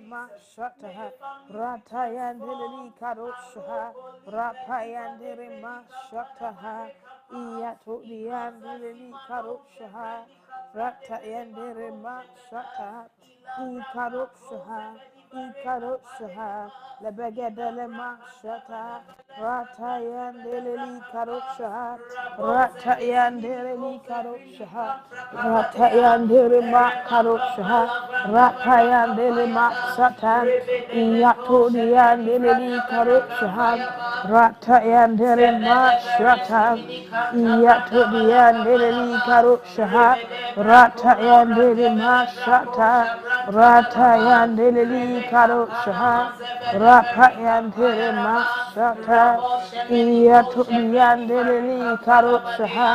mashata ratayandeli karosha rapayandere mashata iyatodiandeli karosha ratayandere mashata ikarosha lebegedele mashata ratayandeli karosha ratayandeli karosha ratayandere makarosha ratayandele masata iyatodiandeli karosha ratayandere mashata iyatodiandeli karosha ratayandele mashata ratayandeli karosha rapayandele mashata iyatodiandeli karosha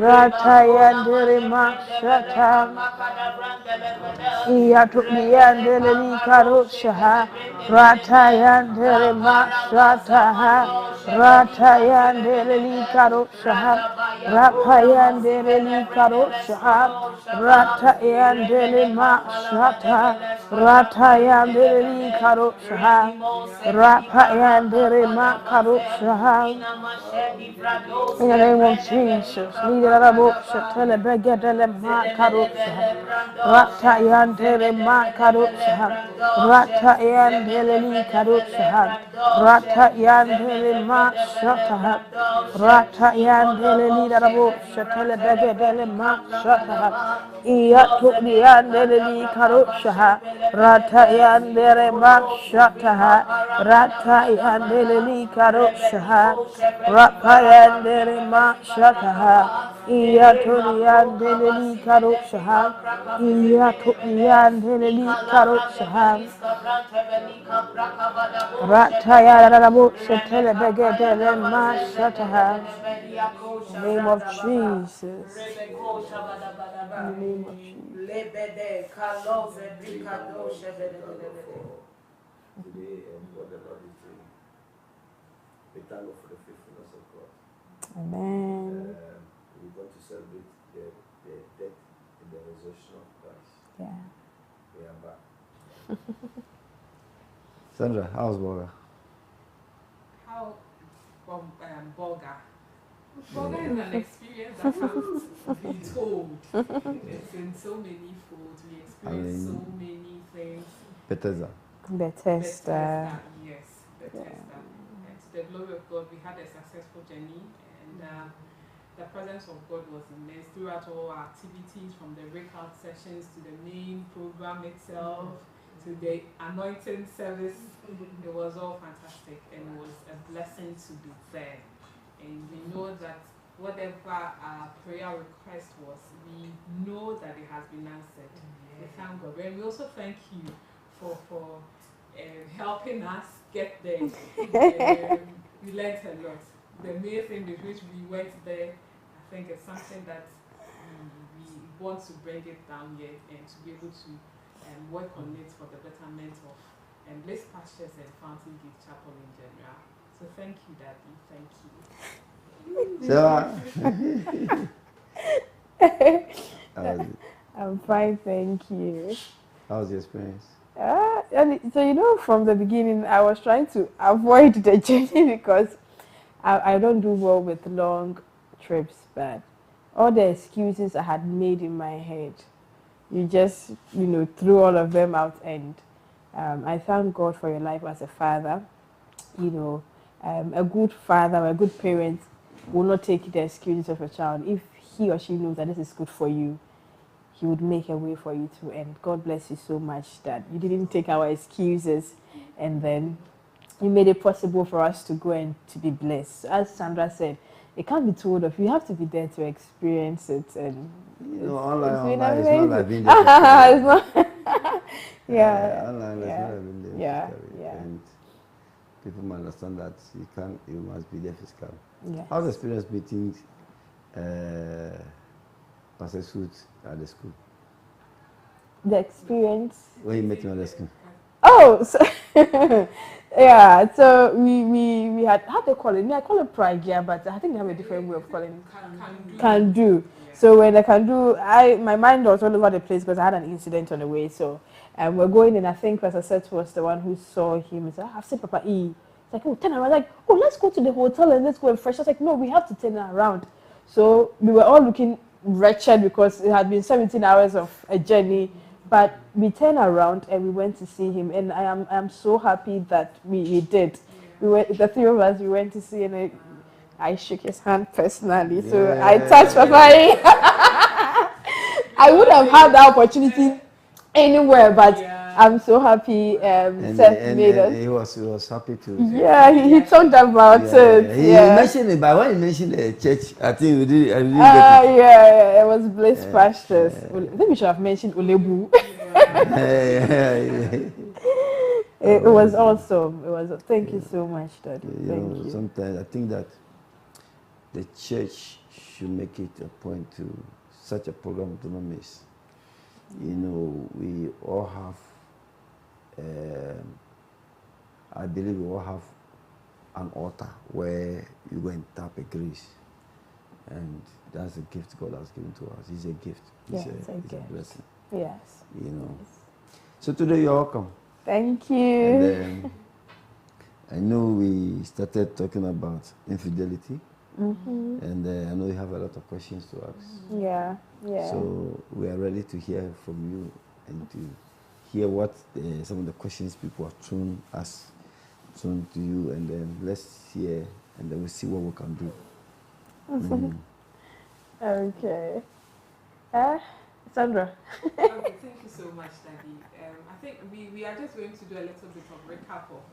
ratayandele mashata iyatodiandeli karosha ratayandele mashata ratayandele karosha rapayandele karosha ratayandele mashata ratayandele karosha rapayandele makarosha. In the name of Jesus, Lidarabosha, Telebegedele Makarosha, Ratayandele Makarosha, Ratayandele Karosha, Ratayandele Mashata, Ratayandele Lidarabosha, Telebegedele Mashata, Iatudiandele Karosha, Ratayandele Mashata, Ratayandele Karosha, Rapayandele mashata iyaturiandele karosha iyaturiandele karosha ratayarabosha telebegedele mashata. In the name of Jesus. In the name of Jesus. Today and what the Lord is doing. We thank God for the faithfulness of God. Amen. We're going to celebrate the death and the resurrection of Christ. Yeah. We are back. Sandra, how's Boga? How from Boga? Boga is an experience that can't be told. It's in so many folds. We experience so many things. Bethesda. Yes, Bethesda. Yeah. And to the glory of God, we had a successful journey, and the presence of God was immense throughout all our activities, from the breakout sessions to the main program itself to the anointing service. It was all fantastic, and it was a blessing to be there. And we know that whatever our prayer request was, we know that it has been answered. We thank God. And we also thank you for helping us get there. We learned a lot. The main thing with which we went there, I think it's something that we want to bring it down here and to be able to work on it for the betterment of Bliss Pastures and Fountain Gate Chapel in general. So thank you, Daddy. Thank you. I'm fine, thank you. How was your experience? So from the beginning, I was trying to avoid the journey because I don't do well with long trips, but all the excuses I had made in my head, you just, threw all of them out. And I thank God for your life as a father. A good father or a good parent will not take the excuses of a child. If he or she knows that this is good for you, he would make a way for you to. And God bless you so much that you didn't take our excuses, and then you made it possible for us to go and to be blessed. As Sandra said, it can't be told of. You have to be there to experience it. And online, it's not like being there. it's not. Online, it's not like being there. Yeah. And people might understand that you must be there physically. Yes. How's the experience meeting Pastor Suit at the school? The experience? When you met him at the school? Oh, so yeah. So we had, how they call it? I call it pride, yeah, but I think they have a different way of calling it. Can do. So when I can do, my mind was all over the place because I had an incident on the way. So And we're going in, I think Pastor Seth was the one who saw him. He said, I've seen Papa E. It's like, oh, turn around. Like, oh, let's go to the hotel and let's go and fresh. I was like, no, we have to turn around. So we were all looking wretched because it had been 17 hours of a journey. But we turned around and we went to see him. And I'm so happy that we did. We were, the three of us, we went to see him. I shook his hand personally. Yeah. So I touched Papa E. I would have had the opportunity anywhere, but I'm so happy Seth made us. He was happy to. Yeah, he talked about it. He mentioned it, but when he mentioned the church, I think we did. I didn't get it. Yeah, it was Bliss Pastures. I think we should have mentioned Olebu. It was awesome. It was. Thank you so much, Daddy. Thank you. Sometimes I think that the church should make it a point to such a program to not miss. You know, we all have, I believe we all have an altar where you go and tap a grace. And that's a gift God has given to us. It's a gift. It's a blessing. Yes. You know. Yes. So today you're welcome. Thank you. And I know we started talking about infidelity. Mm-hmm. And I know you have a lot of questions to ask. Yeah. So we are ready to hear from you and to hear what some of the questions people have thrown to you, and then let's hear, and then we'll see what we can do. Okay. Sandra. Okay, thank you so much, Daddy. I think we are just going to do a little bit of recap of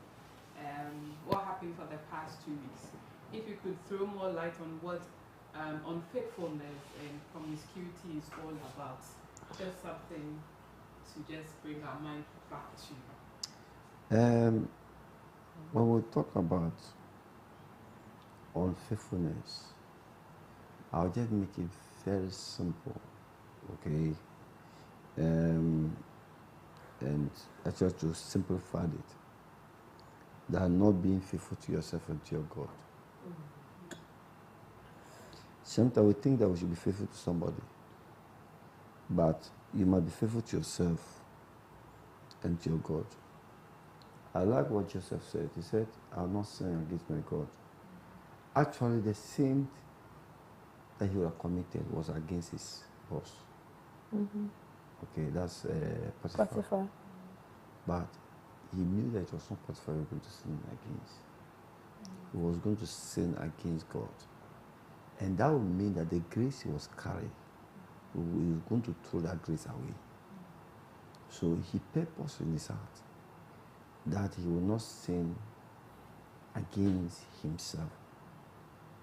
what happened for the past 2 weeks. If you could throw more light on what unfaithfulness and promiscuity is all about, just something to just bring our mind back to. When we talk about unfaithfulness, I'll just make it very simple, okay? And I try to simplify it. That not being faithful to yourself and to your God. Sometimes we think that we should be faithful to somebody, but you must be faithful to yourself and to your God. I like what Joseph said. He said, I'll not sin against my God. Actually, the sin that he would have committed was against his boss. Mm-hmm. Okay, that's Potiphar. But he knew that it was not Potiphar he was going to sin against. He was going to sin against God. And that would mean that the grace he was carrying, he was going to throw that grace away. So he purposed in his heart that he will not sin against himself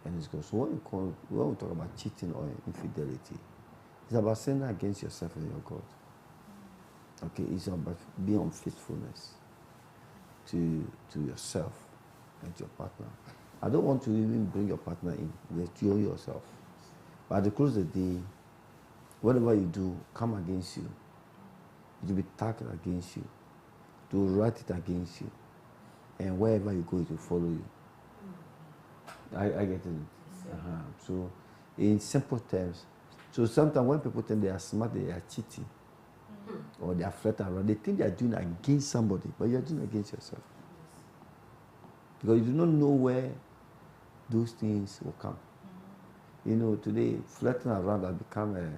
and his God. So when we talk about cheating or infidelity, it's about sinning against yourself and your God. Okay, it's about being unfaithfulness to yourself and to your partner. I don't want to even bring your partner in. You yourself. But at the close of the day, whatever you do come against you. It will be tagged against you. It will write it against you. And wherever you go, it will follow you. I get it. So, in simple terms, so sometimes when people think they are smart, they are cheating. Or they are flirting around, they think they are doing against somebody, but you are doing against yourself. Because you do not know where those things will come. You know, today, flirting around has become a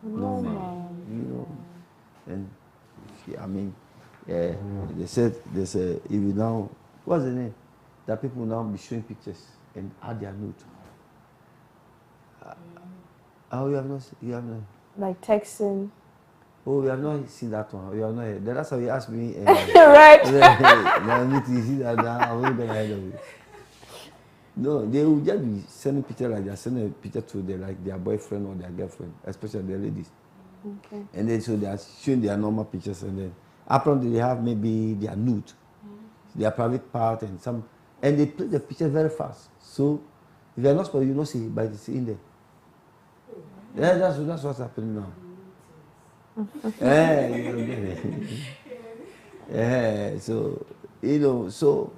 normal. You know, and I mean, they said there's a, if you now, what's the name? That people now be showing pictures and add their note. Oh, you have not. Like texting. Oh, you have not seen that one. You have not. That's how you asked me. Right. You see that now? I'm not gonna head of it. No, they will just be sending pictures like they're sending a picture to their boyfriend or their girlfriend, especially the ladies. Okay. And then so they are showing their normal pictures, and then apparently they have maybe their nude, their private part, and some, and they play the picture very fast. So if you're not supposed, you don't see it, but it's in there. Yeah, that's what's happening now. So you know, so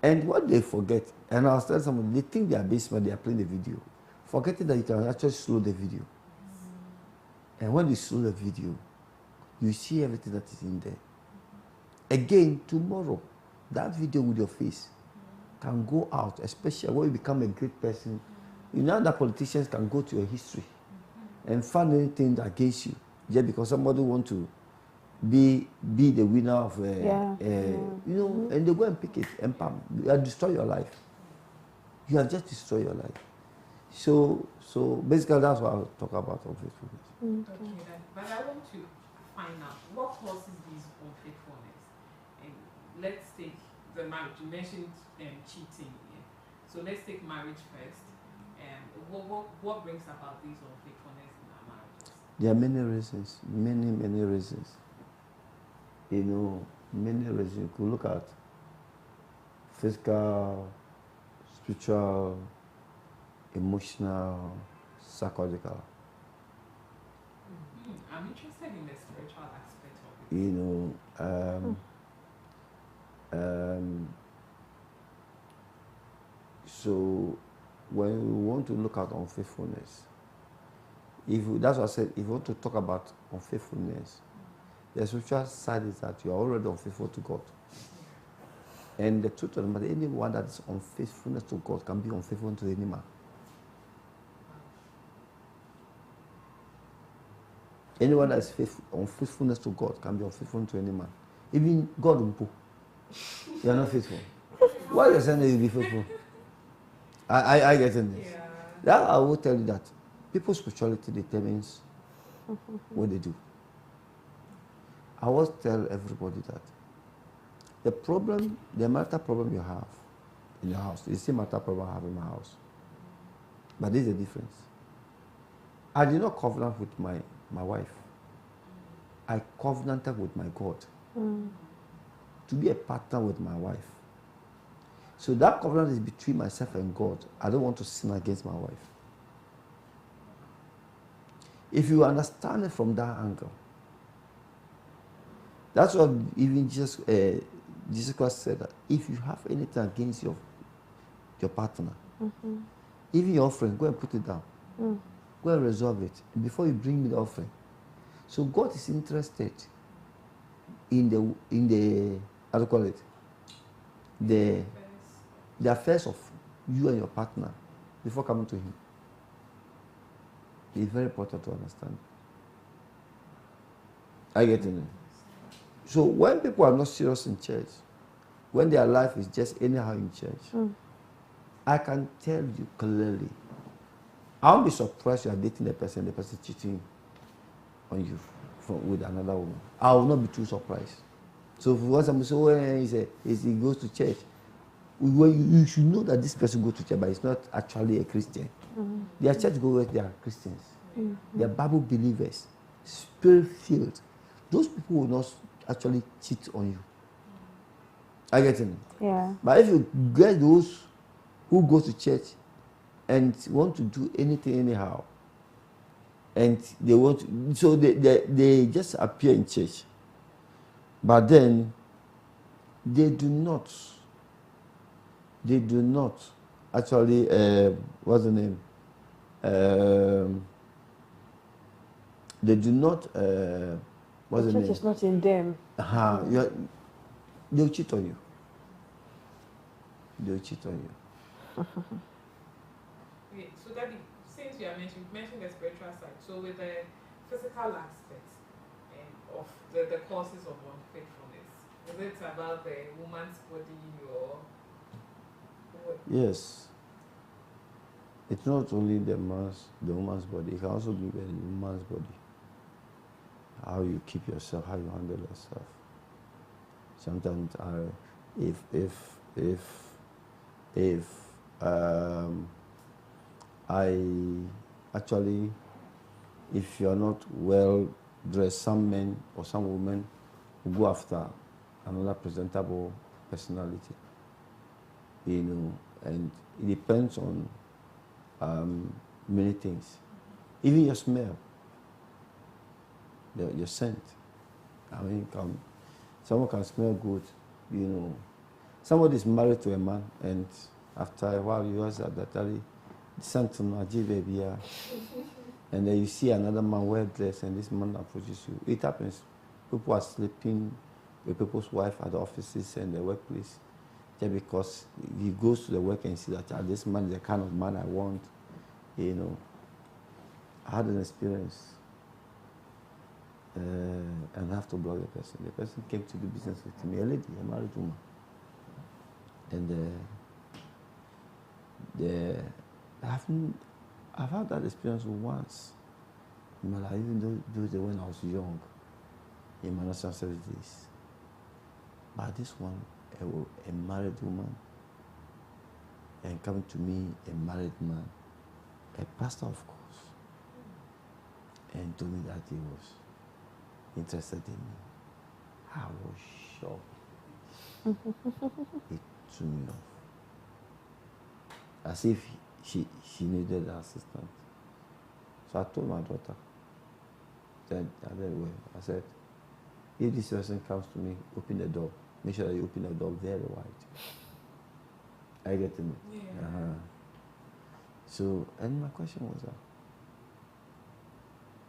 and what they forget, and I was telling someone, they think they are being smart, they are playing the video, forgetting that you can actually slow the video. And when you slow the video, you see everything that is in there. Again, tomorrow, that video with your face can go out, especially when you become a great person. You know that politicians can go to your history and find anything against you just because somebody want to be the winner of you know, and they go and pick it and pam, you have destroyed your life. You have just destroyed your life. So basically that's what I'll talk about unfaithfulness. Okay, but I want to find out what causes this unfaithfulness. And let's take the marriage. You mentioned cheating. Yeah? So let's take marriage first. What brings about this unfaithfulness in our marriages? There are many reasons, many reasons. You know, many reasons. You could look at physical, spiritual, emotional, psychological. I'm interested in the spiritual aspect of it. You know, so when we want to look at unfaithfulness, that's what I said, if you want to talk about unfaithfulness, the spiritual side is that you are already unfaithful to God. And the truth of the matter, anyone that is unfaithfulness to God can be unfaithful to any man. Anyone that is unfaithfulness to God can be unfaithful to any man. Even God will put. You are not faithful. Why are you saying that you will be faithful? I get in this. Yeah. That I will tell you that people's spirituality determines what they do. I always tell everybody that the marital problem you have in your house is the same marital problem I have in my house. But there's a difference. I did not covenant with my wife. I covenanted with my God to be a partner with my wife. So that covenant is between myself and God. I don't want to sin against my wife. If you understand it from that angle, that's what even Jesus Christ said, that if you have anything against your partner, even your offering, go and put it down. Go and resolve it before you bring me the offering. So God is interested in the how do you call it? The affairs of you and your partner before coming to Him. It's very important to understand. I get it. So when people are not serious in church, when their life is just anyhow in church, I can tell you clearly, I won't be surprised you are dating the person cheating on you with another woman. I will not be too surprised. So if you want somebody to say, he goes to church, you should know that this person goes to church, but he's not actually a Christian. Their church goers, they are Christians. They are Bible believers, spirit-filled. Those people will not actually cheat on you. I get it? Yeah. But if you get those who go to church and want to do anything anyhow, and they want to, so they just appear in church, but then they do not actually what's the name, they do not what's the name, church is not in them. They'll cheat on you. They'll cheat on you. Okay, so Daddy, since you mentioned the spiritual side, so with the physical aspect of the causes of unfaithfulness, is it about the woman's body or what? Yes. It's not only the woman's body, it can also be the woman's body. How you keep yourself, how you handle yourself. Sometimes if you're not well dressed, some men or some women will go after another presentable personality, you know, and it depends on many things. Even your smell, your scent. I mean, someone can smell good, you know. Somebody is married to a man, and after a while, you realize that the scent from baby, and then you see another man well dressed, and this man approaches you. It happens. People are sleeping with people's wife at the offices and the workplace just because he goes to the work and see that this man is the kind of man I want. You know, I had an experience and I have to block the person. The person came to do business with me, a lady, a married woman. And I've had that experience once in my life, even though when I was young, in my national service days. But this one, a married woman, and coming to me, a married man, a pastor, of course, and told me that he was interested in me. I was shocked. It threw me off. As if she needed an assistant. So I told my daughter, I said, if this person comes to me, open the door. Make sure that you open the door very wide. I get to me. Yeah. So, and my question was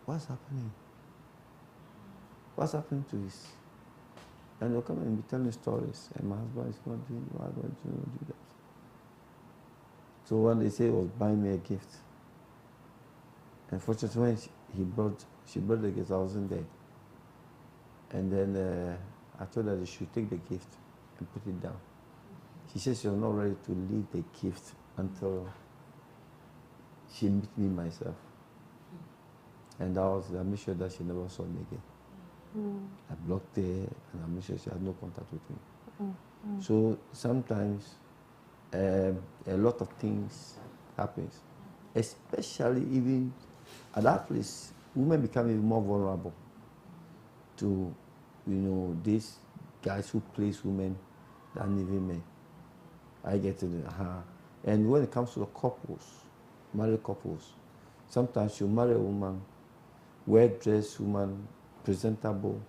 what's happening? What's happening to his? And they'll come and be telling stories, and my husband is not doing, why don't you not do that? So when they say he was buying me a gift, unfortunately when she brought the gift, I wasn't there. And then I told her that she should take the gift and put it down. She said she was not ready to leave the gift until she met me myself. And I made sure that she never saw me again. I blocked her and I made sure she had no contact with me. So sometimes a lot of things happens, especially even at that place, women become even more vulnerable to, these guys who place women than even men. I get it. And when it comes to the couples, married couples, sometimes you marry a woman, well-dressed woman, presentable,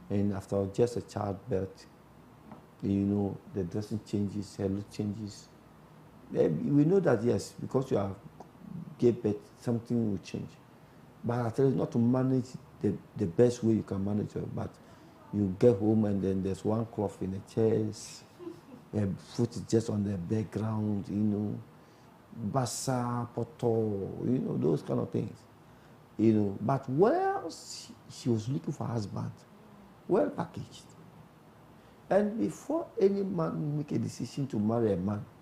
and after just a childbirth, the dressing changes, her look changes. We know that, yes, because you have gave birth, something will change. But I tell you not to manage the best way you can manage it, but you get home and then there's one cloth in the chest, her foot is just on the background, basa, poto, those kind of things. But well, she was looking for a husband, well packaged. And before any man make a decision to marry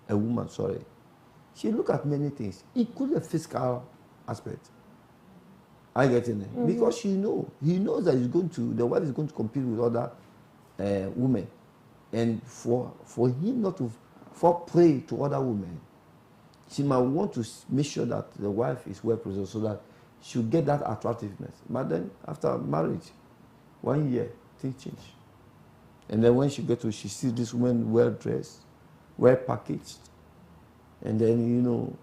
a woman, she look at many things, including the physical aspect. I get in it. Because he knows that the wife is going to compete with other women. And for him not to fall prey to other women, she might want to make sure that the wife is well preserved so that she'll get that attractiveness. But then after marriage, 1 year, things change. And then when she sees this woman well dressed, well packaged, and then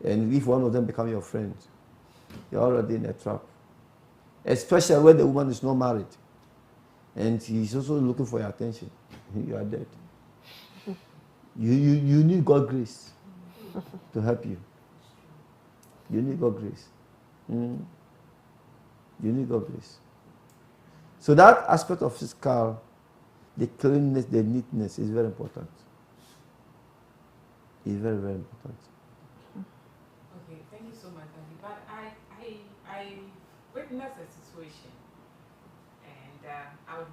and if one of them become your friend, you're already in a trap. Especially when the woman is not married. And he's also looking for your attention. You are dead. You need God's grace to help you. You need God's grace. You need God's grace. So that aspect of physical, the cleanliness, the neatness is very important. It's very, very important. Okay, thank you so much, Daddy. But I witnessed a situation, and I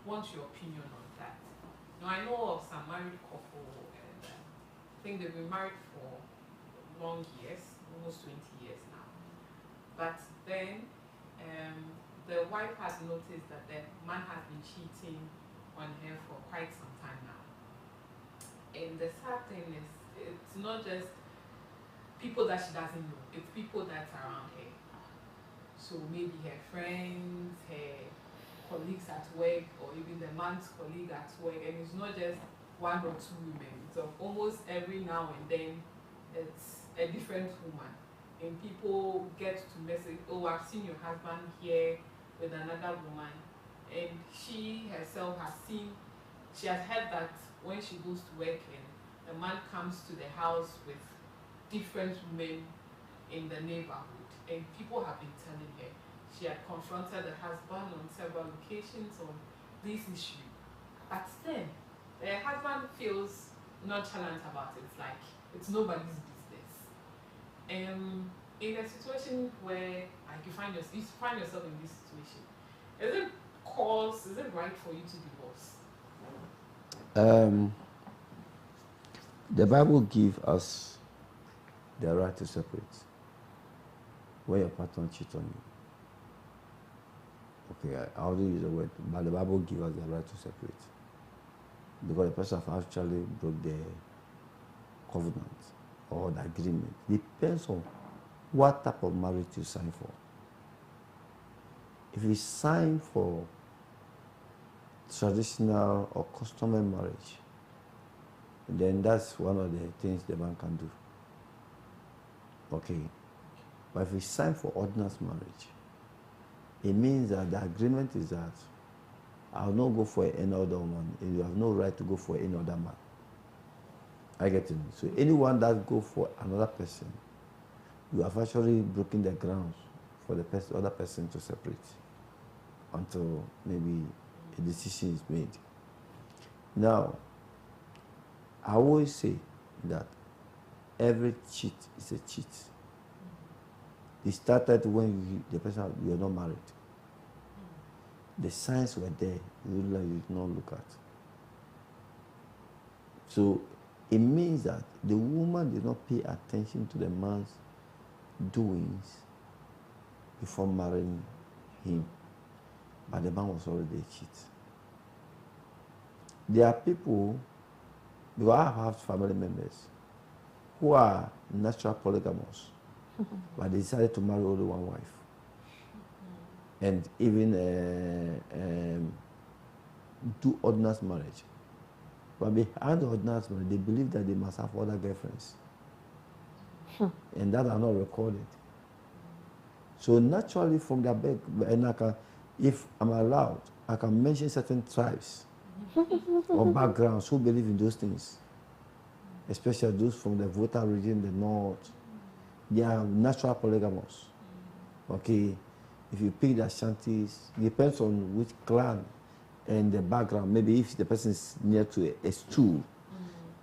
want your opinion on that. Now, I know of some married couple, and I think they've been married for long years, almost 20 years now. But then the wife has noticed that the man has been cheating on her for quite some time now. And the sad thing is, it's not just people that she doesn't know, it's people that's around her. So maybe her friends, her colleagues at work, or even the man's colleague at work. And it's not just one or two women. So almost every now and then, it's a different woman. And people get to message, oh, I've seen your husband here with another woman. And she herself she has heard that when she goes to work and the man comes to the house with different women in the neighborhood, and people have been telling her. she had confronted the husband on several occasions on this issue. But then, the husband feels nonchalant about it. It's like, it's nobody's business. In a situation where like you find yourself in this situation, is it right for you to divorce? The Bible gives us the right to separate when your partner cheats on you. Okay, I wouldn't use the word, but the Bible gives us the right to separate. Because the person has actually broke the covenant or the agreement. Depends on what type of marriage you sign for. If you sign for traditional or customary marriage, then that's one of the things the man can do. Okay. But if you sign for ordinance marriage, it means that the agreement is that I will not go for any other woman, and you have no right to go for any other man. I get it. So anyone that go for another person, you have actually broken the grounds for the other person to separate until maybe a decision is made. Now, I always say that every cheat is a cheat. It started when the person, you're not married. The signs were there, you did not look at. So it means that the woman did not pay attention to the man's doings before marrying him. But the man was already a cheat. There are people, because I have family members who are natural polygamous, but they decided to marry only one wife. And even do ordinance marriage. But behind the ordinance marriage, they believe that they must have other girlfriends. And that are not recorded. So naturally from their back, and if I'm allowed, I can mention certain tribes or backgrounds who believe in those things. Especially those from the Volta region, the north. They are natural polygamous. Okay. If you pick the Ashantis, it depends on which clan and the background. Maybe if the person is near to a stool,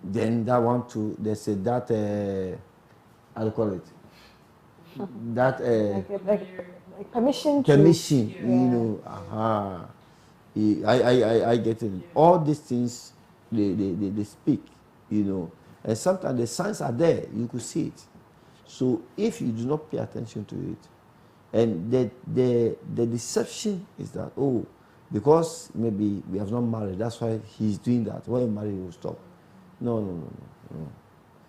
then that one too, they say that, how do you call it? That, like permission to. Permission, you know, I get it. Yeah. All these things, they speak, you know. And sometimes the signs are there, you could see it. So if you do not pay attention to it, and the deception is that, oh, because maybe we have not married, that's why he's doing that. When you marry, he will stop. No.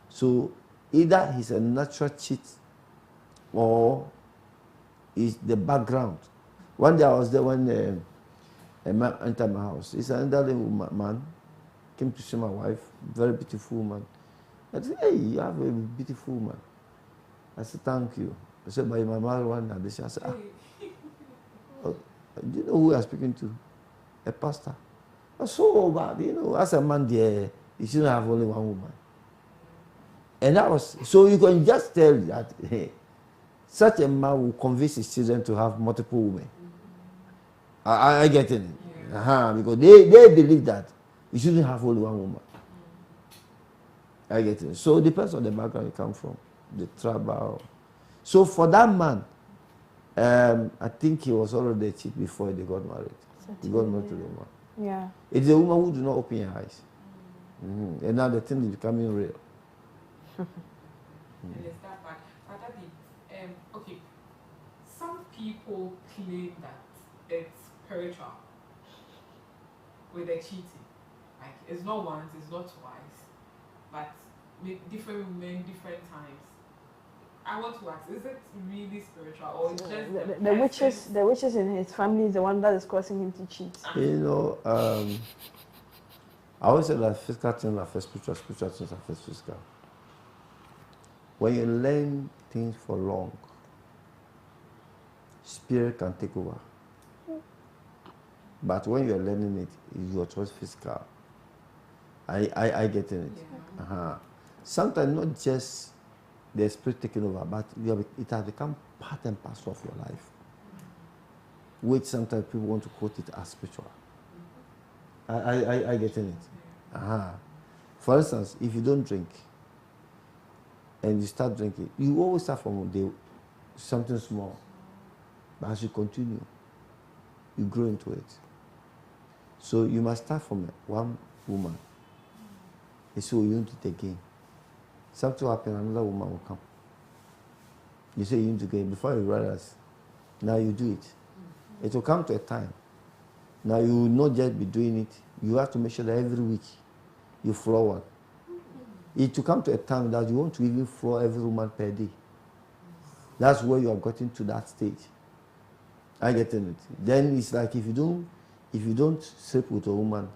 So either he's a natural cheat or is the background. One day I was there when a man entered my house. He's an elderly man, came to see my wife, very beautiful woman. I said, hey, you have a beautiful woman. I said, thank you. I said, but my mother one addition. I said, oh, do you know who I'm speaking to? A pastor. I said, so bad, you know, as a man there, you shouldn't have only one woman. And that was, so you can just tell that, hey, such a man will convince his children to have multiple women. I get it. Yeah. Because they believe that you shouldn't have only one woman. I get it. So it depends on the background you come from, the tribal. So for that man, I think he was already a cheat before they got married. He got married to the woman. Yeah. It's a woman who do not open her eyes. And now the thing is becoming real. And is that bad? Okay, some people claim that it's spiritual with the cheating. Like, it's not once, it's not twice, but with different women, different times. I want to ask, is it really spiritual or just the witches in his family is the one that is causing him to cheat? You know, I always say that physical things are first spiritual, spiritual things are first physical. When you learn things for long, spirit can take over. But when you're learning it, you're just physical. I get in it. Yeah. Sometimes not just the spirit taking over, but it has become part and parcel of your life. which sometimes people want to quote it as spiritual. I getting it. For instance, if you don't drink and you start drinking, you always start from something small. But as you continue, you grow into it. So you must start from one woman. And so you need it again. Something will happen, another woman will come. You say you need to gain before you realize. Now you do it. It will come to a time. Now you will not just be doing it. You have to make sure that every week you floor one. It will come to a time that you want to even floor every woman per day. That's where you are getting to that stage. I get it. Then it's like if you don't sleep with a woman,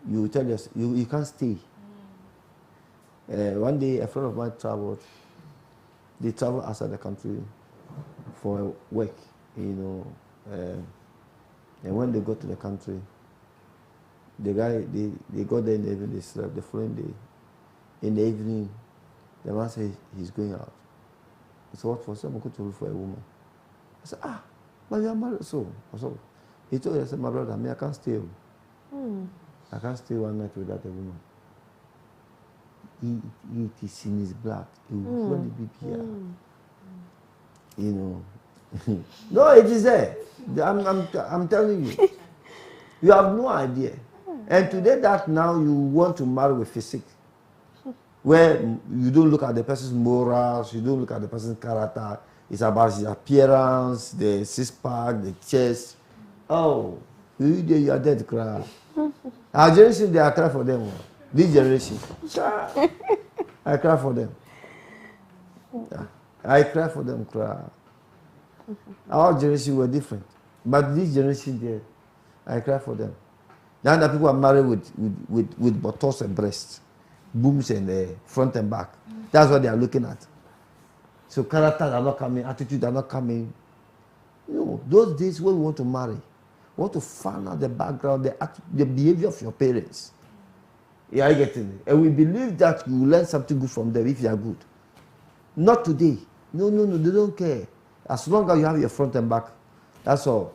you tell yourself you can't stay. One day a friend of mine traveled. They travel outside the country for work, and when they got to the country, the guy they got there in the evening, they slept. The following day, in the evening, the man said he's going out. He said, "What for?" I said, "I'm going to look for a woman." I said, "But you are married." So he told me, I said, "My brother, I can't stay. I can't stay one night without a woman. It is in his blood. He will surely be here." No, it is there. I'm telling you. You have no idea. And today that now you want to marry with physique, where you don't look at the person's morals, you don't look at the person's character. It's about his appearance, the six-pack, the chest. Oh, you are dead, cry. Our generation, they are crying for them. This generation, I cry for them. I cry for them, cry. Our generation were different, but this generation, there, I cry for them. Now that people are married with buttocks and breasts, boobs and front and back. That's what they are looking at. So characters are not coming, attitudes are not coming. Those days when we want to marry, we want to find out the background, the behavior of your parents. Yeah, I get it. And we believe that you will learn something good from them if you are good. Not today. No, they don't care. As long as you have your front and back, that's all.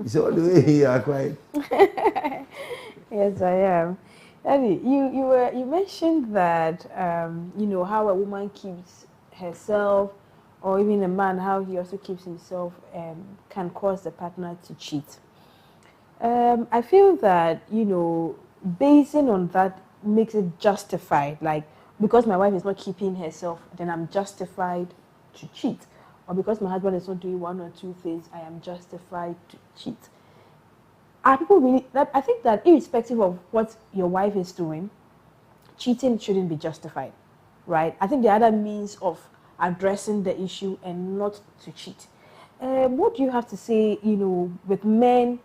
So the way you are quiet. Yes, I am. Eddie, you mentioned that how a woman keeps herself, or even a man how he also keeps himself, can cause the partner to cheat. I feel that basing on that makes it justified. Like, because my wife is not keeping herself, then I'm justified to cheat. Or because my husband is not doing one or two things, I am justified to cheat. Are people really? I think that irrespective of what your wife is doing, cheating shouldn't be justified, right? I think the other means of addressing the issue and not to cheat. What do you have to say, with men?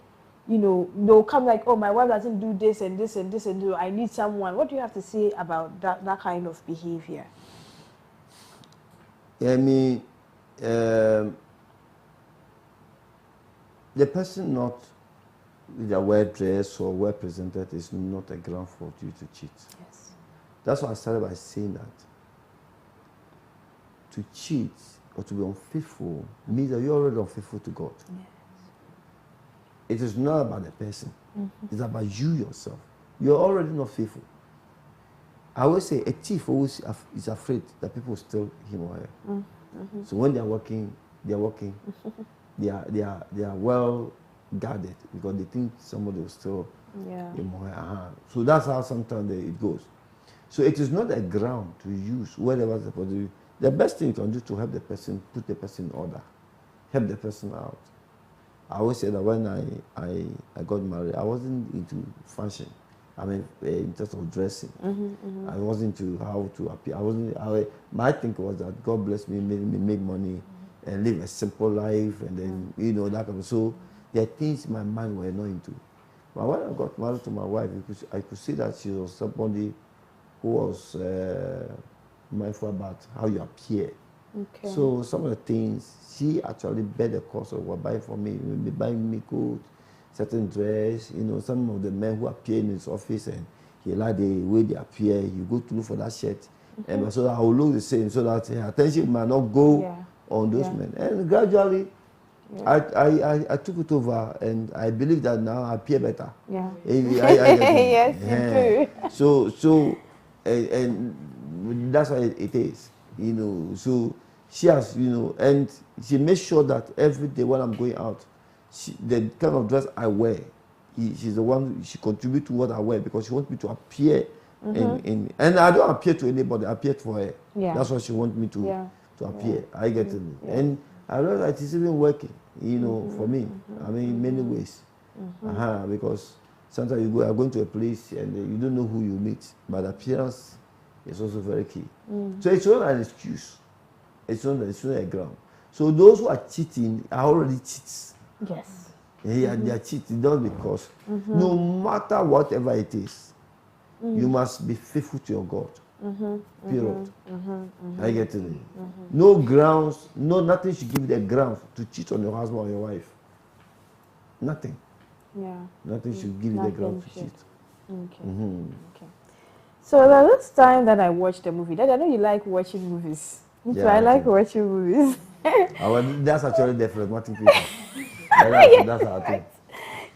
They'll come like, "Oh, my wife doesn't do this and this and this, and I need someone." What do you have to say about that kind of behavior? I mean, the person not either well dressed or well presented is not a ground for you to cheat. Yes. That's why I started by saying that to cheat or to be unfaithful means that you're already unfaithful to God. Yes. It is not about the person. It's about you yourself. You're already not faithful. I always say a thief always is afraid that people steal him or her. So when they are working, they are well guarded because they think somebody will steal him or her. So that's how sometimes it goes. So it is not a ground to use whatever the body. The best thing you can do to help the person, put the person in order, help the person out. I always say that when I got married, I wasn't into fashion. I mean, in terms of dressing, I wasn't into how to appear. My thinking was that God bless me, made me make money, and live a simple life, and then that kind of. So there are things my mind were not into. But when I got married to my wife, I could see that she was somebody who was mindful about how you appear. Okay. So some of the things she actually bear the cost of what buying for me, maybe buying me coat, certain dress. Some of the men who appear in his office and he like the way they appear. You go to look for that shirt, and so I will look the same, so that her attention might not go on those men. And gradually, I took it over, and I believe that now I appear better. Yeah. Yes, you do. So, and that's why it is, you know. So she has, you know, and she makes sure that every day when I'm going out, the kind of dress I wear, she's the one. She contributes to what I wear because she wants me to appear in, and I don't appear to anybody. I appear for her. Yeah. That's what she wants me to appear. I get it, and I realize it's even working, you know, for me. I mean, in many ways, because sometimes you are going to a place and you don't know who you meet, but appearance is also very key. So it's not an excuse. It's not a ground. So those who are cheating are already cheats. Yes. They are cheating not because no matter whatever it is, you must be faithful to your God. Period. I get it. No grounds, nothing should give you the grounds to cheat on your husband or your wife. Nothing. Yeah. Nothing should give you the grounds to cheat. Okay. Okay. So the last time that I watched a movie, Dad, I know you like watching movies. So I like watching movies. That's actually the phlegmatic people. That's our thing.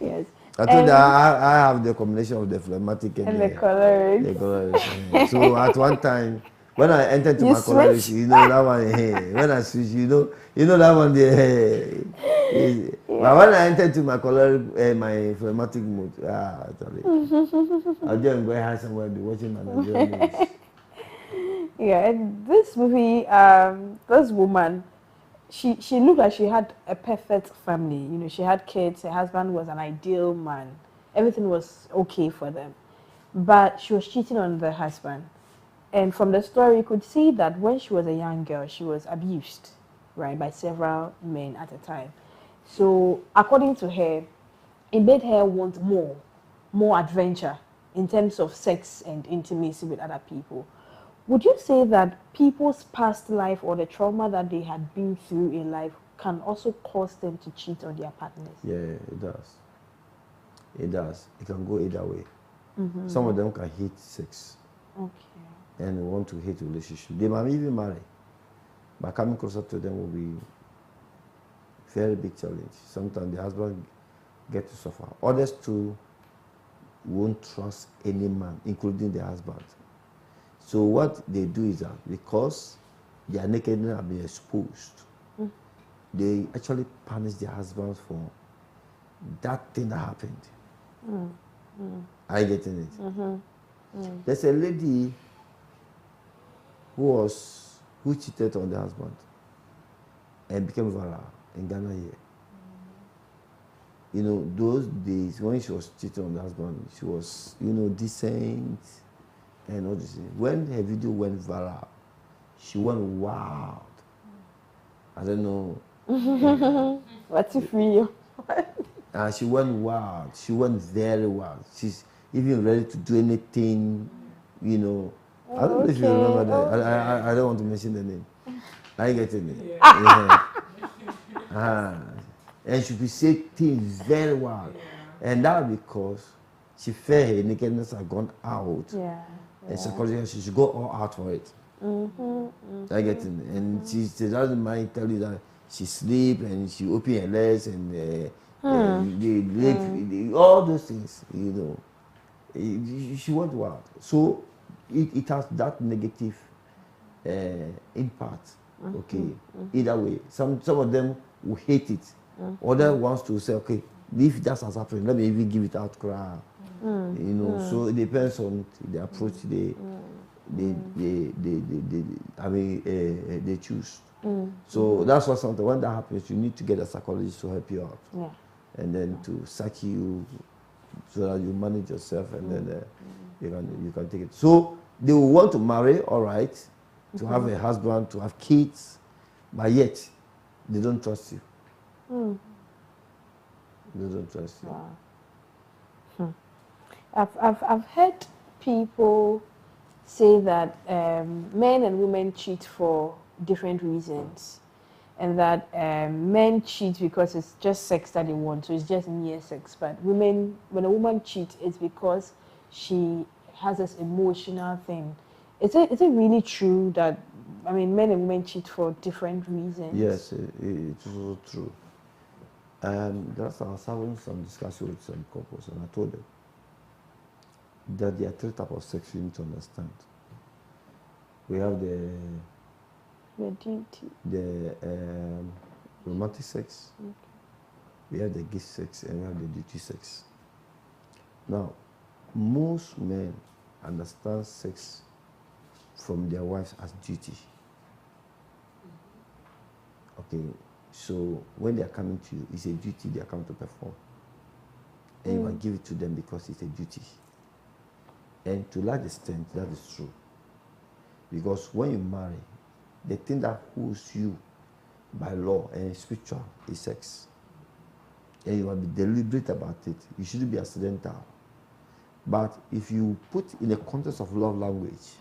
Yes. I told you I have the combination of the phlegmatic and the choleric. The choleric. So at one time, when I entered to my choleric, you know that one. When I switch, you know that one. But when I entered to my choleric, my phlegmatic mood, actually, I'll just go and somewhere and be watching my Nigerian movies. Yeah, and this movie, this woman, she looked like she had a perfect family. You know, she had kids. Her husband was an ideal man. Everything was okay for them, but she was cheating on the husband. And from the story, you could see that when she was a young girl, she was abused, right, by several men at a time. So, according to her, it made her want more adventure in terms of sex and intimacy with other people. Would you say that people's past life or the trauma that they had been through in life can also cause them to cheat on their partners? Yeah, it does. It does. It can go either way. Some of them can hate sex. Okay. And want to hate relationship. They might even marry. But coming closer to them will be very big challenge. Sometimes the husband gets to suffer. Others too won't trust any man, including the husband. So what they do is that because their nakedness have been exposed, they actually punish their husbands for that thing that happened. Are you getting it? There's a lady who cheated on the husband and became viral in Ghana here. You know, those days when she was cheating on the husband, she was, you know, decent and all this. When her video went viral, she went wild. I don't know. What's it for you? She went wild. She went very wild. She's even ready to do anything, you know. I don't know if you remember that. I don't want to mention the name. I get it. And she would say things very wild. And that because she felt her nakedness had gone out. And psychologically, she should go all out for it. I get it. And she doesn't mind tell you that she sleep and she open her legs and all those things, you know. She went wild. So it has that negative impact. Okay. Either way. Some of them will hate it. Other wants to say, okay, if that has happened, let me even give it out cry. You know, so it depends on the approach they choose. So that's what sometimes when that happens, you need to get a psychologist to help you out, and then to psych you so that you manage yourself, and then you can take it. So they will want to marry, all right, to have a husband, to have kids, but yet they don't trust you. They don't trust you. Wow. I've heard people say that men and women cheat for different reasons, and that men cheat because it's just sex that they want, so it's just mere sex. But women, when a woman cheats, it's because she has this emotional thing. Is it really true that I mean, men and women cheat for different reasons. Yes, it's also true. That's I was having some discussion with some couples, and I told them that there are 3 types of sex you need to understand. We have the duty, the romantic sex, okay. We have the gift sex, and we have the duty sex. Now, most men understand sex from their wives as duty. Okay, so when they are coming to you, it's a duty they are coming to perform. And you will give it to them because it's a duty. And to a large extent, that is true. Because when you marry, the thing that holds you by law and spiritual is sex. And you will be deliberate about it. You shouldn't be accidental. But if you put in the context of love language,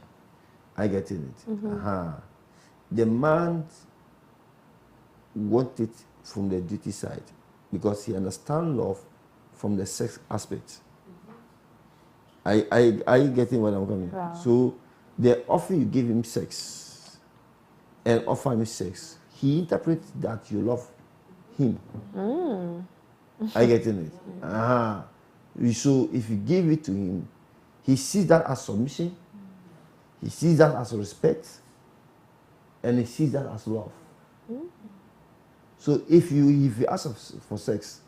I get in it. The man wants it from the duty side because he understands love from the sex aspect. Are you getting what I'm coming? Wow. So the offer you give him sex and offer him sex, he interprets that you love him. Are you getting it? So if you give it to him, he sees that as submission, he sees that as respect, and he sees that as love. So if you ask for sex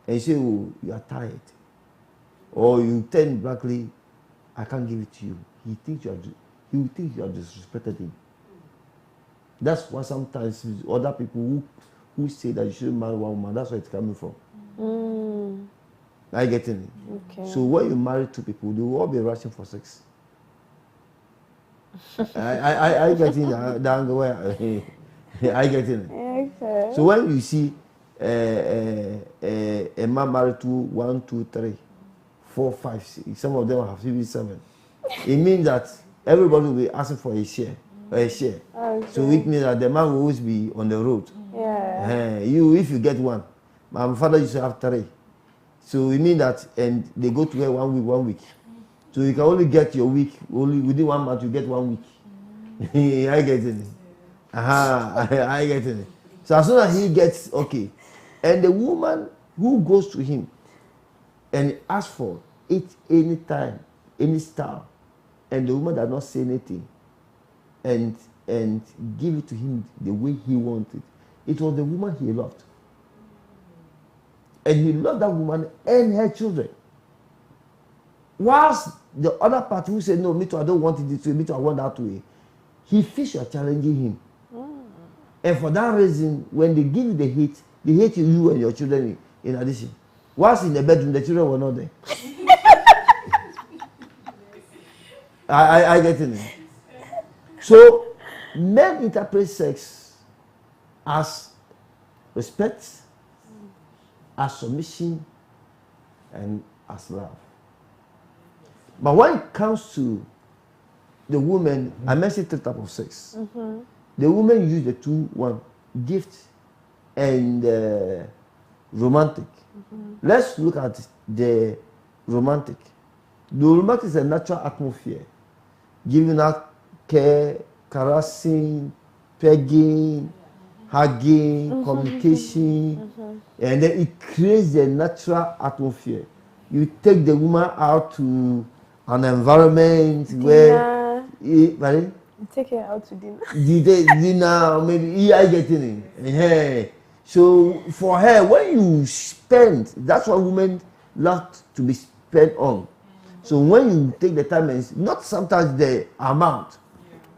and you say, oh, you are tired, or you tell him blankly, I can't give it to you, he will think you have disrespected him. That's why sometimes other people who say that you shouldn't marry one woman, that's where it's coming from. Are you getting it? Okay. So when you marry 2 people, they will all be rushing for sex. I getting that angle where I getting it. Okay. So when you see a man married to 1, 2, 3, 4, 5, 6, some of them have even 7, it means that everybody will be asking for a share. Okay. So it means that the man will always be on the road. Yeah. If you get 1, my father used to have 3. So it means that, and they go to work 1 week. So you can only get your week, only within 1 month you get 1 week. I get it. I get it. So as soon as he gets, okay. And the woman who goes to him and asks for it anytime, any style, and the woman does not say anything and give it to him the way he wanted, it was the woman he loved. And he loved that woman and her children. Whilst the other party who said, no, me too, I don't want it this way, me too, I want that way, he feels you're challenging him. And for that reason, when they give you the hate, they hate you and your children in addition. Whilst in the bedroom, the children were not there. I get it. So, men interpret sex as respect, as submission, and as love. But when it comes to the woman, I mentioned 3 types of sex. The women use the 2, gift and romantic. Let's look at the romantic. The romantic is a natural atmosphere, giving out care, caressing, pegging, hugging, communication, and then it creates a natural atmosphere. You take the woman out to an environment where, take her out to dinner. Dinner, maybe I getting it. So for her, when you spend, that's what women love to be spent on. So when you take the time, and not sometimes the amount,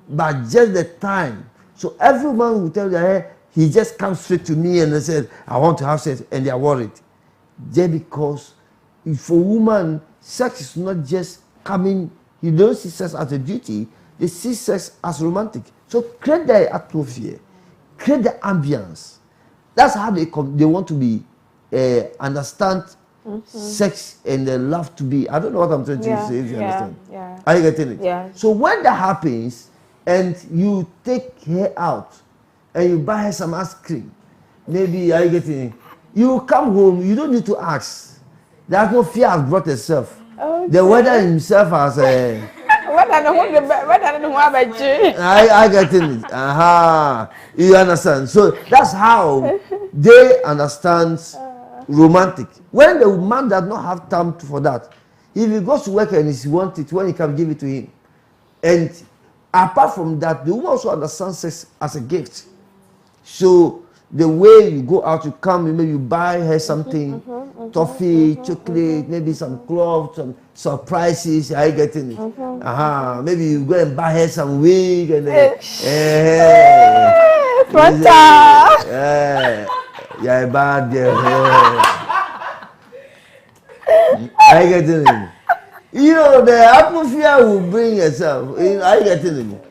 but just the time. So every man will tell you, hey, he just comes straight to me and says, I want to have sex, and they are worried. Just because for woman, sex is not just coming, you don't see sex as a duty, they see sex as romantic. So create the atmosphere, create the ambience. That's how they want to be, understand sex and the love to be. I don't know what I'm trying to say, if you understand. Yeah. Are you getting it? Yeah. So when that happens, and you take her out, and you buy her some ice cream, maybe, are you getting it? You come home, you don't need to ask. The atmosphere has brought itself. Okay. The weather himself has what are I get it. You understand? So that's how they understand romantic. When the man does not have time for that, if he goes to work and he wants it, when he can give it to him. And apart from that, the woman also understands sex as a gift. So the way you go out, you come, maybe you buy her something, toffee, chocolate, maybe some clothes, some surprises. Are you getting it? Maybe you go and buy her some wig and yeah, bad girl. Are you getting it? You know, the atmosphere will bring yourself. Are you getting it?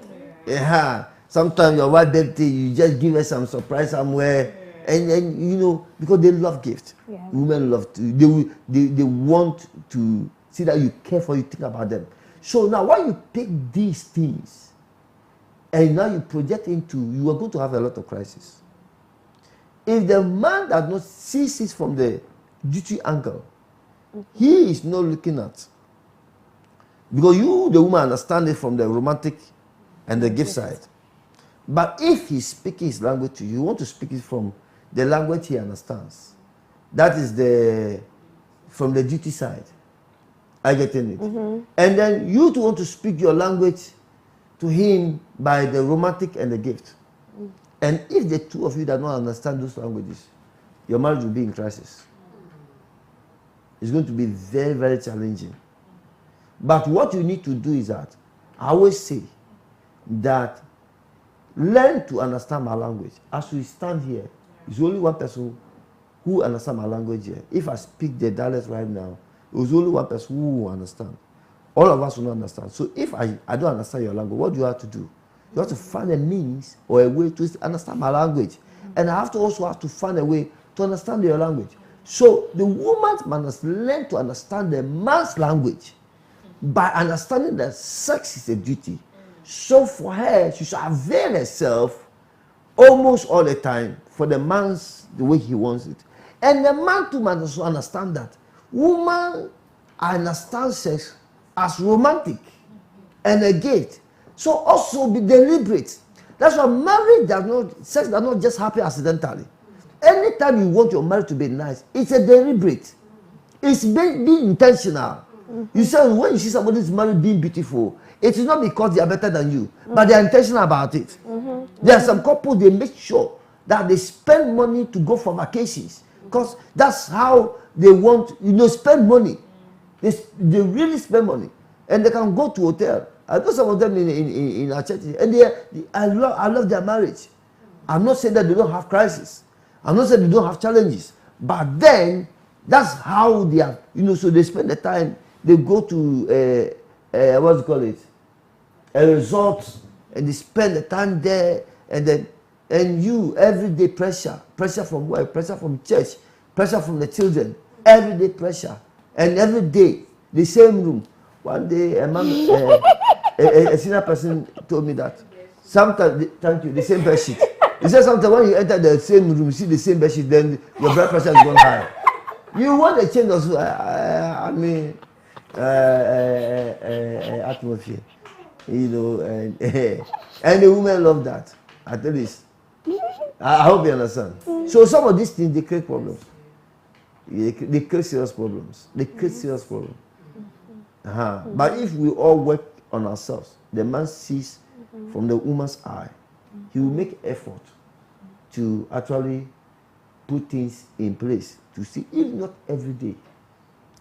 Yeah. Sometimes your wife birthday, you just give her some surprise somewhere, and you know, because they love gifts. Yeah. Women love to. They want to see that you care for, you think about them. So now, when you take these things, and now you project into, you are going to have a lot of crisis. If the man does not see it from the duty angle, he is not looking at. Because you, the woman, understand it from the romantic and the gift side. But if he's speaking his language to you, you want to speak it from the language he understands. That is from the duty side. I get in it. And then you too want to speak your language to him by the romantic and the gift. And if the two of you do not understand those languages, your marriage will be in crisis. It's going to be very, very challenging. But what you need to do is that, I always say that learn to understand my language. As we stand here, there's only one person who understands my language here. If I speak the dialect right now, there's only one person who will understand. All of us will not understand. So if I don't understand your language, what do you have to do? You have to find a means or a way to understand my language. And I also have to find a way to understand your language. So the woman must learn to understand the man's language by understanding that sex is a duty. So for her, she should avail herself almost all the time for the man's the way he wants it. And the man too must also understand that woman understands sex as romantic and a gift. So also be deliberate. That's why marriage sex does not just happen accidentally. Anytime you want your marriage to be nice, it's a deliberate. It's being intentional. You say when you see somebody's married being beautiful, it is not because they are better than you, but they are intentional about it. There are some couples, they make sure that they spend money to go for vacations, because that's how they want, spend money. They really spend money, and they can go to hotel. I know some of them in our churches, and I love their marriage. I'm not saying that they don't have crisis. I'm not saying they don't have challenges, but then that's how they are. So they spend the time. They go to what do you call it? A resort, and they spend the time there, and you everyday pressure from work, pressure from church, pressure from the children, everyday pressure, and every day the same room. One day a man, a senior person told me that sometimes, thank you, the same bed sheet. He said sometimes when you enter the same room, you see the same bed sheet, then your blood pressure is going high. You want a change of, atmosphere, and the women love that. At least, I hope you understand. So some of these things, they create problems. They create serious problems. But if we all work on ourselves, the man sees from the woman's eye, he will make effort to actually put things in place to see, if not every day,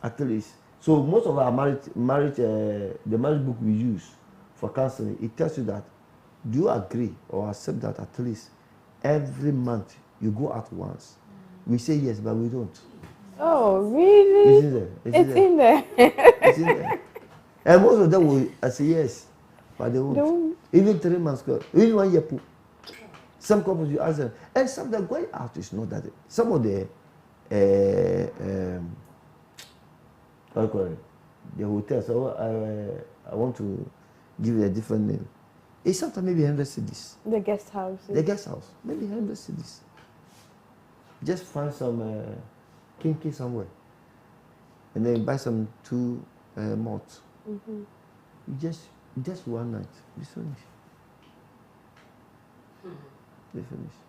at least. So most of our the marriage book we use for counseling, it tells you that, do you agree or accept that at least every month you go out once? We say yes, but we don't. Oh, really? It's in there. It's in there. It's in there. And most of them will say yes, but they won't. Even 3 months ago, even 1 year. Some couples you ask them, and some that going out is not that. Some of the what do you call it? The hotels. So I want to give it a different name. It's sometimes maybe 100 cedis. The guest house. The guest house, maybe 100 cedis. Just find some kinky somewhere, and then buy some 2 moths. You just Just one night. Be finished. Be finished.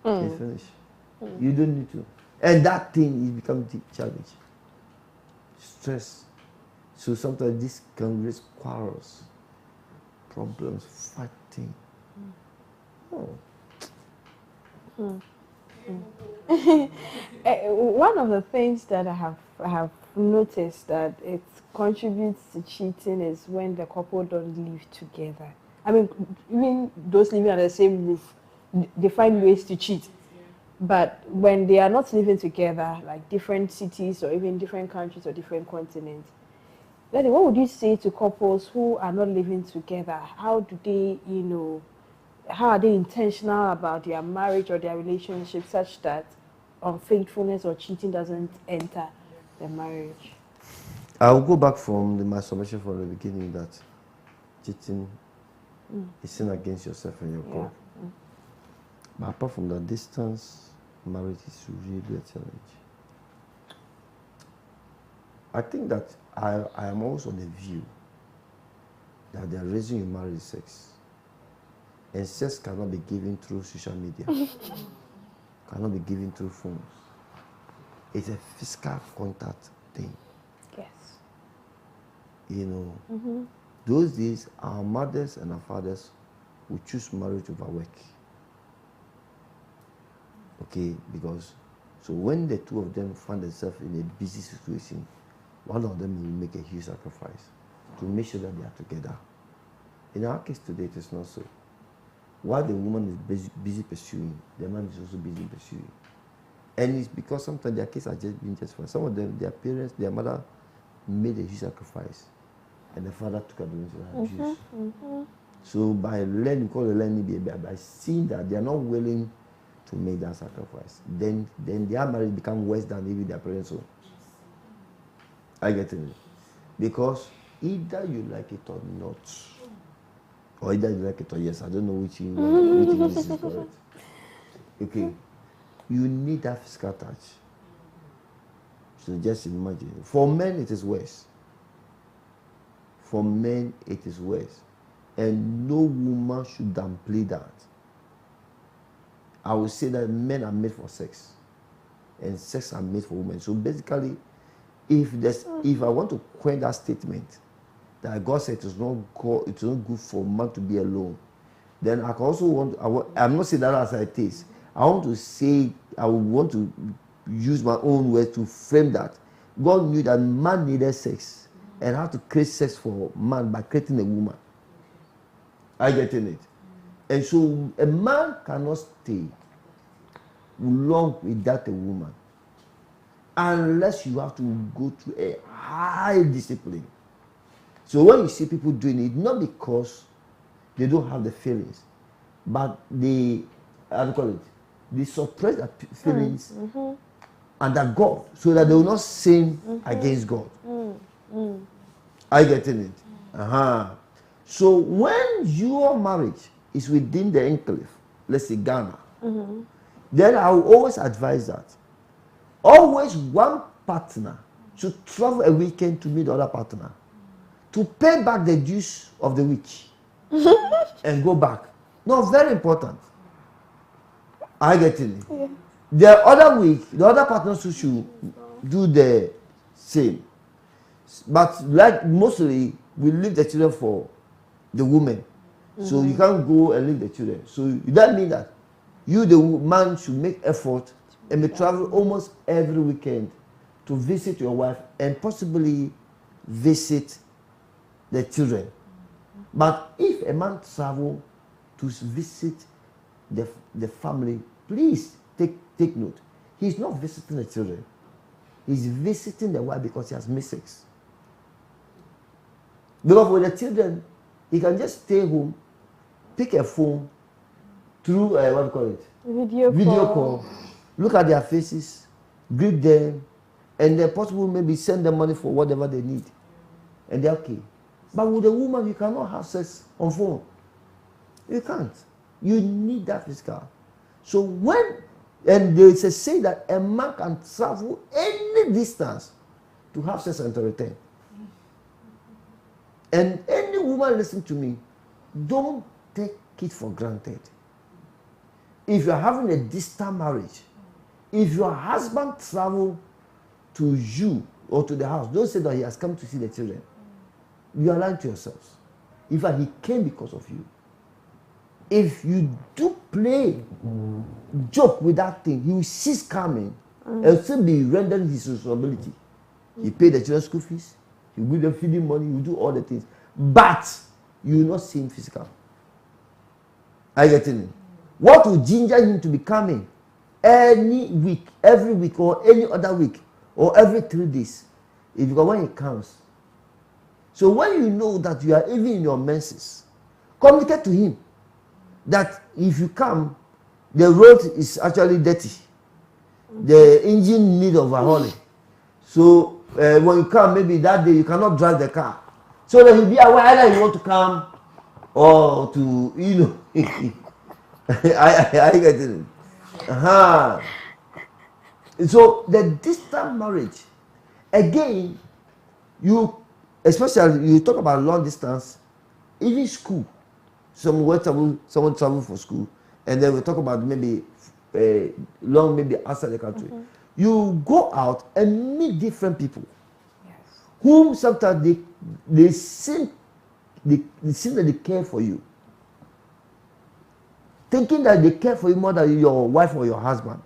Be finished. You don't need to. And that thing is becoming a challenge. Stress. So sometimes this can raise quarrels, problems, fighting. Oh. One of the things that I have noticed that it contributes to cheating is when the couple don't live together. I mean, even those living under the same roof, they find ways to cheat. But when they are not living together, like different cities or even different countries or different continents, then what would you say to couples who are not living together? How do they, how are they intentional about their marriage or their relationship such that unfaithfulness or cheating doesn't enter the marriage? I'll go back from my submission from the beginning that cheating is sin against yourself and your God. But apart from that, distance marriage is really a challenge. I think that I am also on the view that the reason you marry is sex. And sex cannot be given through social media. Cannot be given through phones. It's a physical contact thing. Yes. Those days, our mothers and our fathers would choose marriage over work. Okay, because so when the two of them find themselves in a busy situation, one of them will make a huge sacrifice to make sure that they are together. In our case today, it is not so. While the woman is busy pursuing, the man is also busy pursuing. And it's because sometimes their kids are just being just fine. Some of them, their parents, their mother made a huge sacrifice, and the father took advantage of that abuse. So by seeing that they are not willing to make that sacrifice, then their marriage becomes worse than even their parents' own. I get it. Because either you like it or not, or either you like it or yes, I don't know which is correct. Okay, you need that physical touch. So just imagine. For men, it is worse. For men, it is worse. And no woman should downplay that. I would say that men are made for sex, and sex are made for women. So basically, if I want to coin that statement that God said it is not good for man to be alone, then I can also I'm not saying that as it is. I want to use my own words to frame that. God knew that man needed sex and how to create sex for man by creating a woman. I get in it. And so a man cannot stay long without a woman unless you have to go through a high discipline. So when you see people doing it, not because they don't have the feelings, but they suppress their feelings under God so that they will not sin against God. Are you getting it? So when your marriage is within the enclave, let's say Ghana, then I will always advise that always one partner should travel a weekend to meet the other partner to pay back the dues of the week and go back. No, very important. I get it. Yeah. The other week, the other partners should do the same. But like mostly, we leave the children for the women. So you can't go and leave the children. So that means that you, the man, should make effort and may travel almost every weekend to visit your wife and possibly visit the children. But if a man travel to visit the family, please take note. He's not visiting the children. He's visiting the wife because he has missed sex. Because with the children, he can just stay home, pick a phone through video call, look at their faces, greet them, and then possibly maybe send them money for whatever they need, and they're okay. But with a woman, you cannot have sex on phone. You can't. You need that physical. So and there is a saying that a man can travel any distance to have sex and to return. And any woman listen to me, don't take it for granted. If you're having a distant marriage, if your husband travel to you or to the house, don't say that he has come to see the children. You are lying to yourselves. In fact, he came because of you. If you do play joke with that thing, he will cease coming and still be rendering his responsibility. He paid the children's school fees, he will give them feeding money, he will do all the things. But you will not see him physical. Are you getting it? What will ginger him to be coming any week, every week, or any other week, or every 3 days? If because when he comes. So when you know that you are even in your menses, communicate to him that if you come, the road is actually dirty. The engine need overhauling. So when you come, maybe that day you cannot drive the car. So that he'll be aware either you want to come or to, you know. I get it. So the distant marriage, again, you, especially you talk about long distance, even school. Someone travel for school, and then we talk about maybe long, maybe outside the country. You go out and meet different people, whom sometimes they seem that they care for you, thinking that they care for you more than your wife or your husband,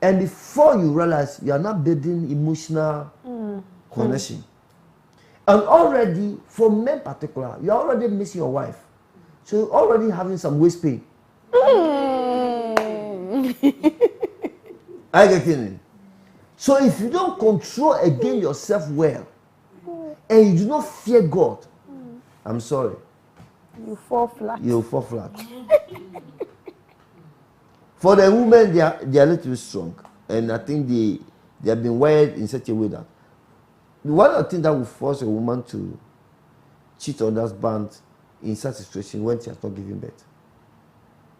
and before you realize, you are not building emotional connection. And already, for men particular, you are already missing your wife. So you're already having some waist pain. I get it. So if you don't control again yourself well, and you do not fear God, I'm sorry. You fall flat. You'll fall flat. For the women, they are a little strong. And I think they have been wired in such a way that one of the things that will force a woman to cheat on that band in such a situation when she has not given birth.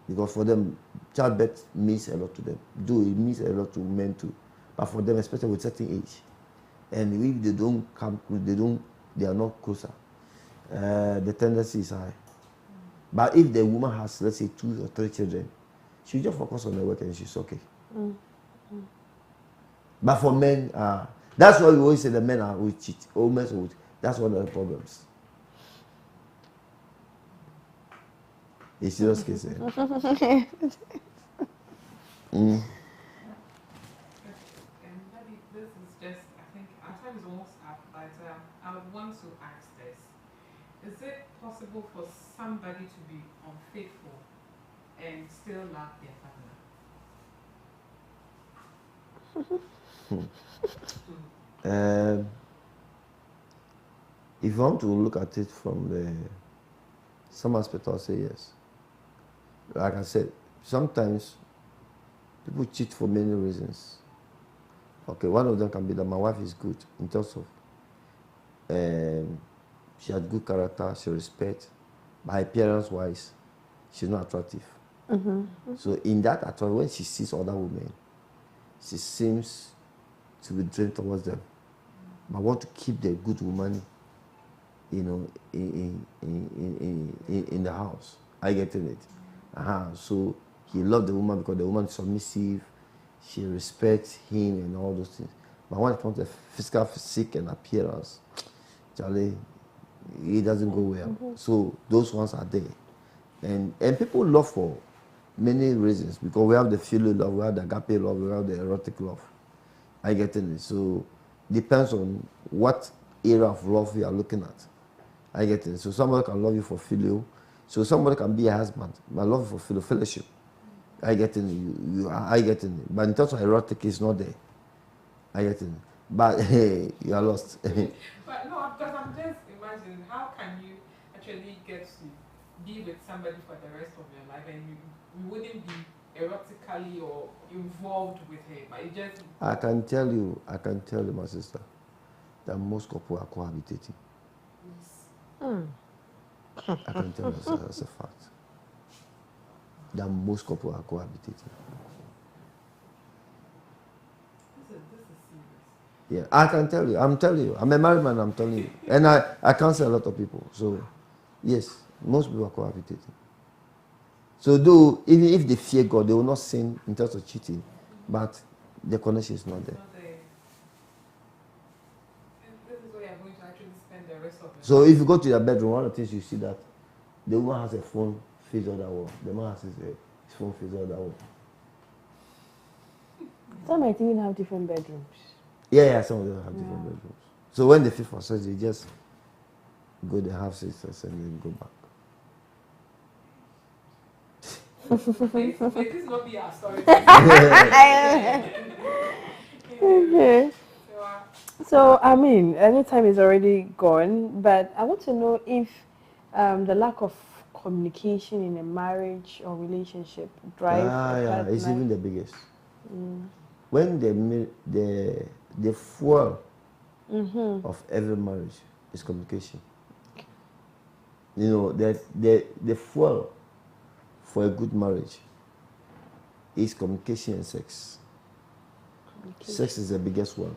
Because for them, childbirth means a lot to them. Though it means a lot to men too. But for them, especially with certain age. And if they don't come close, they are not closer. The tendency is high. But if the woman has, let's say, 2 or 3 children, she just focus on the work and she's okay. But for men, that's why we always say the men are always cheat. Women are always. That's one of the problems. It's serious case. And maybe this is just, I think, our time is almost up, but I would want to ask this. Is it possible for somebody to be unfaithful and still love their partner? If you want to look at it from some aspect, I'll say yes. Like I said, sometimes people cheat for many reasons. Okay, one of them can be that my wife is good in terms of she has good character, she respects, but appearance-wise, she's not attractive. So in that attraction, when she sees other women, she seems to be drawn towards them. But I want to keep the good woman, you know, in the house. I get it. So he loved the woman because the woman is submissive, she respects him and all those things. But when it comes to physical physique and appearance, Charlie, it doesn't go well. So those ones are there. And people love for many reasons, because we have the filial love, we have the agape love, we have the erotic love. I get it. So depends on what area of love we are looking at. I get it. So somebody can love you for filial. So somebody can be a husband, but love you for fellowship. I get it. I get it. But in terms of erotic, it's not there. I get it. But hey, you are lost. But no, because I'm just imagining, how can you actually get to be with somebody for the rest of your life and you wouldn't be erotically or involved with her, but you just... I can tell you, my sister, that most couples are cohabitating. Yes. I can tell you that's a fact. That most couples are cohabitating. This is serious. Yeah, I can tell you. I'm telling you. I'm a married man. I'm telling you, and I counsel a lot of people. So, yes, most people are cohabitating. So, though even if they fear God, they will not sin in terms of cheating, but the connection is not there. And this is where you're going to actually spend the rest of the So, if you go to their bedroom, one of the things you see that the woman has a phone face on that wall, the man has his phone face on that wall. Some might even have different bedrooms. Yeah, some of them have different bedrooms. So when they feel for sex, they just go there, have sex, and then go back. May this not be our story. Okay. So, I mean, any time is already gone, but I want to know if the lack of communication in a marriage or relationship drive a partner. It's even the biggest. When the fuel of every marriage is communication. You know, the fuel for a good marriage is communication and sex. Sex is the biggest one.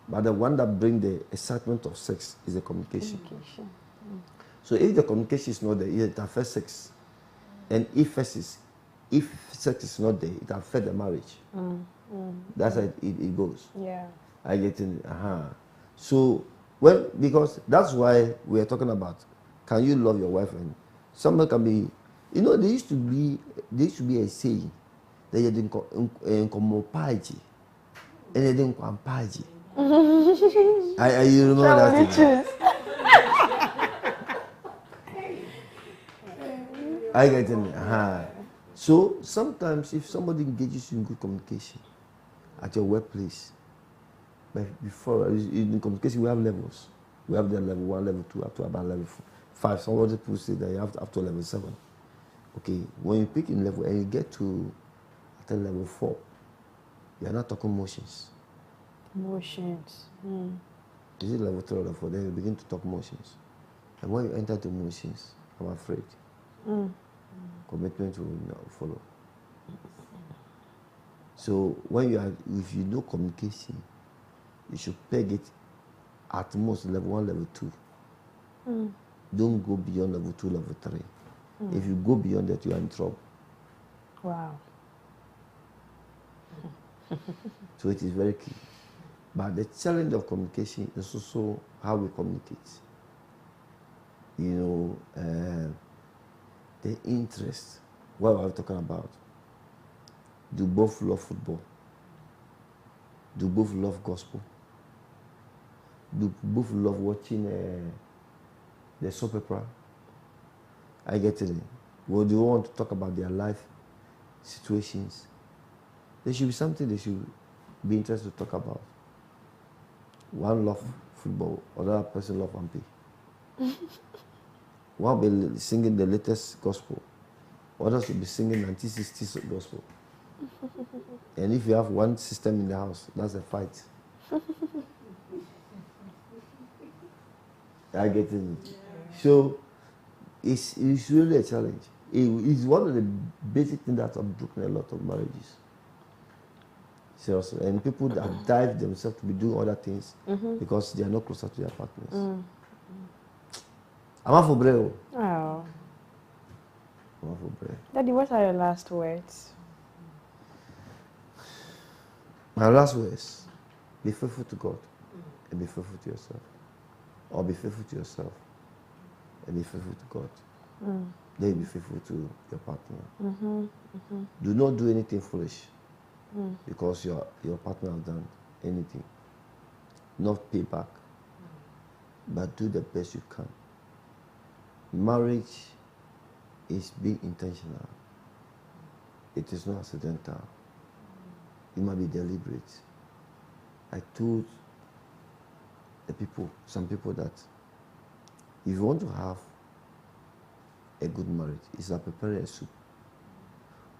But the one that brings the excitement of sex is the communication. So if the communication is not there, it affects sex. And if sex is not there, it affects the marriage. That's how it goes. Yeah. I get in. So because that's why we are talking about, can you love your wife? And someone can be, you know, there used to be a saying that you didn't komopaji and you didn't kwampaji. You remember that thing? I get in. So sometimes if somebody engages you in good communication at your workplace, but before in communication we have levels. We have the level 1, level 2, up to about level 5. Some other people say that you have up to level 7. Okay, when you pick in level and you get to after level 4, you are not talking motions. Motions. Is it level 3 or level 4? Then you begin to talk motions. And when you enter the motions, I'm afraid commitment will not follow. So if you know communication, you should peg it at most level 1, level 2. Don't go beyond level 2, level 3. If you go beyond that, you are in trouble. Wow. So it is very key. But the challenge of communication is also how we communicate. You know, the interest. What are we talking about? Do both love football? Do both love gospel? Do both love watching the soap opera? I get it. Well, do you want to talk about their life situations? There should be something they should be interested to talk about. One love football, another person love Ampi. One will be singing the latest gospel, others will be singing 1960s gospel. And if you have one system in the house, that's a fight. I get it. So it's really a challenge. It's one of the basic things that have broken a lot of marriages. Seriously. And people that dive themselves to be doing other things because they are not closer to their partners. I'm out for bread. Oh. I'm out for bread. Daddy, what are your last words? My last words: be faithful to God and be faithful to yourself. Or be faithful to yourself and be faithful to God. Then be faithful to your partner. Do not do anything foolish because your partner has done anything. Not pay back, but do the best you can. Marriage is being intentional. It is not accidental. It might be deliberate. I told some people that if you want to have a good marriage, it's like preparing a soup.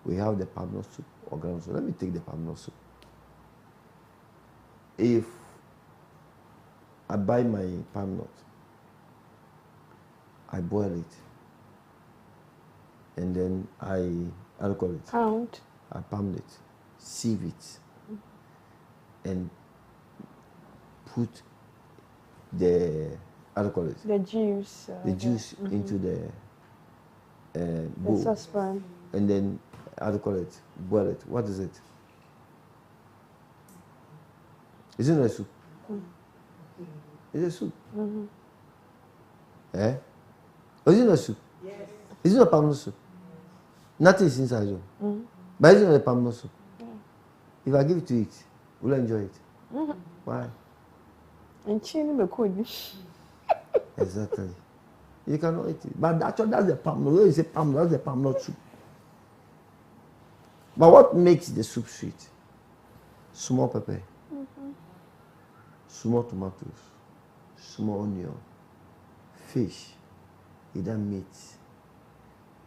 We have the palm nut soup or ground soup. Let me take the palm nut soup. If I buy my palm nut, I boil it, and then I call it? I pound it, sieve it, and put the, how do you call it? The juice. The juice into the bowl. The saucepan. And then, how do you call it? Boil it. What is it? Is it not a soup? It's a soup. Eh? Or is it not a soup? Yes. Is it not a palm soup? Nothing is inside you. But is it not a palm soup? If I give it to eat, will I enjoy it? Why? And chini be could. Exactly. You cannot eat it. But actually, that's the palm nut. When you say palm nut, that's the palm nut soup. But what makes the soup sweet? Small pepper, small tomatoes, small onion, fish, either meat,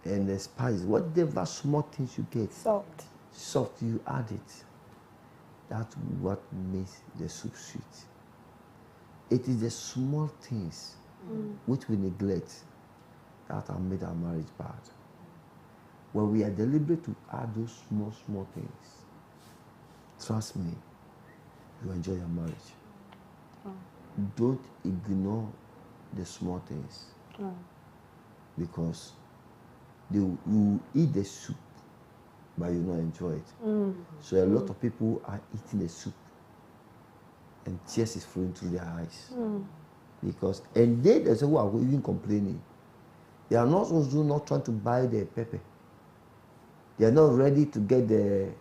and the spice. Whatever small things you get, salt, you add it. That's what makes the soup sweet. It is the small things which we neglect that have made our marriage bad. When we are deliberate to add those small things, trust me, you enjoy your marriage. Don't ignore the small things because you eat the soup, but you don't enjoy it. So a lot of people are eating the soup and tears is flowing through their eyes. Because, and there's who are even complaining. They are not also not trying to buy the pepper. They are not ready to get the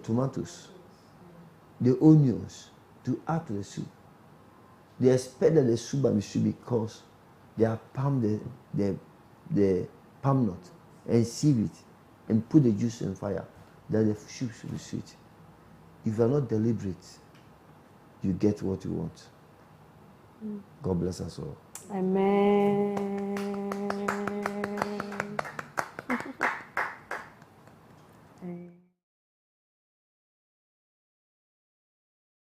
tomatoes, the onions to add to the soup. They expect that the soup will be sweet because they have palmed the palm nut and sieve it and put the juice in fire. That the soup should be sweet. If you are not deliberate, you get what you want. God bless us all. Amen.